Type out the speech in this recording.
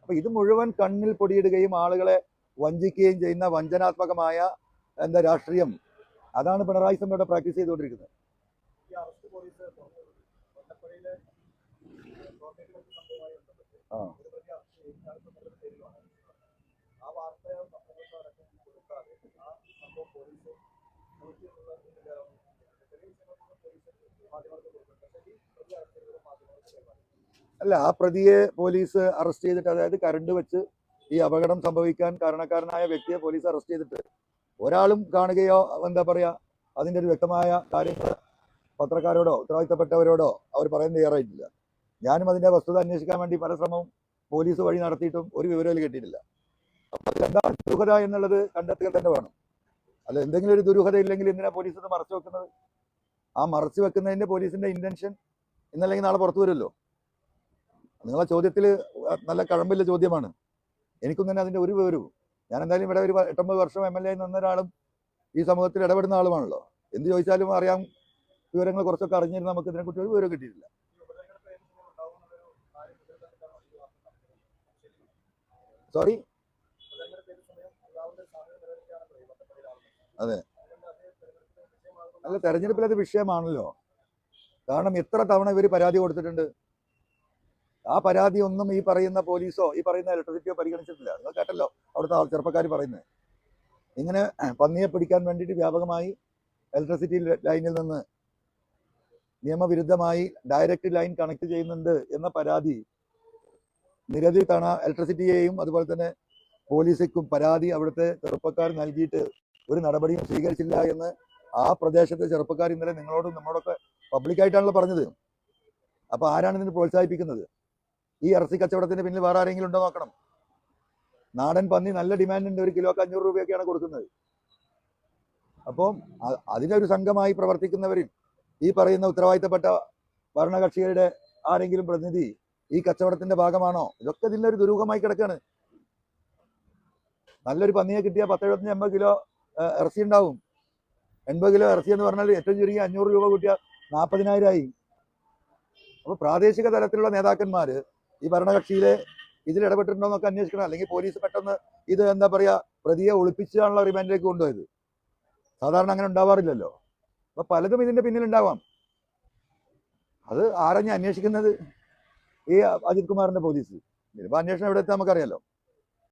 അപ്പൊ ഇത് മുഴുവൻ കണ്ണിൽ പൊടിയിടുകയും ആളുകളെ വഞ്ചിക്കുകയും ചെയ്യുന്ന വഞ്ചനാത്മകമായ രാഷ്ട്രീയം. അതാണ് പിണറായി സഭയുടെ പ്രാക്ടീസ് ചെയ്തുകൊണ്ടിരിക്കുന്നത്. ആ അല്ല, ആ പ്രതിയെ പോലീസ് അറസ്റ്റ് ചെയ്തിട്ട്, അതായത് കരണ്ട് വെച്ച് ഈ അപകടം സംഭവിക്കാൻ കാരണക്കാരനായ വ്യക്തിയെ പോലീസ് അറസ്റ്റ് ചെയ്തിട്ട് ഒരാളും കാണുകയോ അതിൻ്റെ ഒരു വ്യക്തമായ കാര്യങ്ങൾ പത്രക്കാരോടോ ഉത്തരവാദിത്തപ്പെട്ടവരോടോ അവർ പറയാൻ തയ്യാറായിട്ടില്ല. ഞാനും അതിൻ്റെ വസ്തുത അന്വേഷിക്കാൻ വേണ്ടി പല ശ്രമവും പോലീസ് വഴി നടത്തിയിട്ടും ഒരു വിവരവും കിട്ടിയിട്ടില്ല. അപ്പം എന്താണ് ദുരൂഹത എന്നുള്ളത് കണ്ടെത്തുക തന്നെ വേണം. അല്ല, എന്തെങ്കിലും ഒരു ദുരൂഹത ഇല്ലെങ്കിൽ എന്തിനാ പോലീസ് ഇത് മറച്ചു വെക്കുന്നത്? ആ മറച്ചു വെക്കുന്നതിൻ്റെ പോലീസിൻ്റെ ഇൻറ്റൻഷൻ ഇന്നല്ലെങ്കിൽ നാളെ പുറത്തു വരുമല്ലോ. നിങ്ങളെ ചോദ്യത്തിൽ നല്ല കഴമ്പില്ല ചോദ്യമാണ്. എനിക്കും തന്നെ അതിൻ്റെ ഒരു വിവരവും. ഞാൻ എന്തായാലും ഇവിടെ ഒരു 8-9 വർഷം MLA ആയി നിന്ന ഒരാളും ഈ സമൂഹത്തിൽ ഇടപെടുന്ന ആളുമാണല്ലോ. എന്ത് ചോദിച്ചാലും അറിയാം, വിവരങ്ങൾ കുറച്ചൊക്കെ അറിഞ്ഞിരുന്ന നമുക്ക് ഇതിനെക്കുറിച്ച് ഒരു വിവരം കിട്ടിയിട്ടില്ല. സോറി, അതെ, അല്ല, തെരഞ്ഞെടുപ്പിൽ അത് വിഷയമാണല്ലോ. കാരണം എത്ര തവണ ഇവർ പരാതി കൊടുത്തിട്ടുണ്ട്. ആ പരാതി ഒന്നും ഈ പറയുന്ന പോലീസോ ഈ പറയുന്ന ഇലക്ട്രിസിറ്റിയോ പരിഗണിച്ചിട്ടില്ല. നിങ്ങൾ കേട്ടല്ലോ അവിടുത്തെ ചെറുപ്പക്കാർ പറയുന്നത്. ഇങ്ങനെ പന്നിയെ പിടിക്കാൻ വേണ്ടിയിട്ട് വ്യാപകമായി ഇലക്ട്രിസിറ്റി ലൈനിൽ നിന്ന് നിയമവിരുദ്ധമായി ഡയറക്റ്റ് ലൈൻ കണക്ട് ചെയ്യുന്നുണ്ട് എന്ന പരാതി നിരവധി തവണ ഇലക്ട്രിസിറ്റിയെയും അതുപോലെ തന്നെ പോലീസിനും പരാതി അവിടുത്തെ ചെറുപ്പക്കാർ നൽകിയിട്ട് ഒരു നടപടിയും സ്വീകരിച്ചില്ല എന്ന് ആ പ്രദേശത്തെ ചെറുപ്പക്കാർ ഇന്നലെ നിങ്ങളോടും നമ്മളോടൊക്കെ പബ്ലിക്കായിട്ടാണല്ലോ പറഞ്ഞത്. അപ്പോൾ ആരാണ് ഇതിന് പ്രോത്സാഹിപ്പിക്കുന്നത്? ഈ ഇറച്ചി കച്ചവടത്തിന് പിന്നിൽ വേറെ ആരെങ്കിലും ഉണ്ടോ നോക്കണം. നാടൻ പന്നി നല്ല ഡിമാൻഡുണ്ട്, 1 കിലോക്ക് 500 രൂപയൊക്കെയാണ് കൊടുക്കുന്നത്. അപ്പം അതിനൊരു സംഘമായി പ്രവർത്തിക്കുന്നവരിൽ ഈ പറയുന്ന ഉത്തരവാദിത്തപ്പെട്ട ഭരണകക്ഷികളുടെ ആരെങ്കിലും പ്രതിനിധി ഈ കച്ചവടത്തിന്റെ ഭാഗമാണോ? ഇതൊക്കെ ഇതിൻ്റെ ഒരു ദുരൂഹമായി കിടക്കുകയാണ്. നല്ലൊരു പന്നിയെ കിട്ടിയാൽ 10-75-80 കിലോ ഇറച്ചി ഉണ്ടാവും. 80 കിലോ ഇറച്ചി എന്ന് പറഞ്ഞാൽ ഏറ്റവും ചുരുങ്ങി 500 രൂപ കൂട്ടിയാൽ 40,000 ആയി. അപ്പോൾ പ്രാദേശിക തലത്തിലുള്ള നേതാക്കന്മാർ ഈ ഭരണകക്ഷിയിലെ ഇതിൽ ഇടപെട്ടിട്ടുണ്ടോ എന്നൊക്കെ അന്വേഷിക്കണം. അല്ലെങ്കിൽ പോലീസ് പെട്ടെന്ന് ഇത് പ്രതിയെ ഒളിപ്പിച്ചാണല്ലോ റിമാൻഡിലേക്ക് കൊണ്ടുപോയത്. സാധാരണ അങ്ങനെ ഉണ്ടാവാറില്ലല്ലോ. അപ്പൊ പലതും ഇതിന്റെ പിന്നിലുണ്ടാവാം. അത് ആരഞ്ഞ് അന്വേഷിക്കുന്നത്? ഈ അജിത് കുമാറിന്റെ പോലീസ്. ഇതിപ്പോ അന്വേഷണം എവിടെ എത്താൻ നമുക്കറിയാലോ.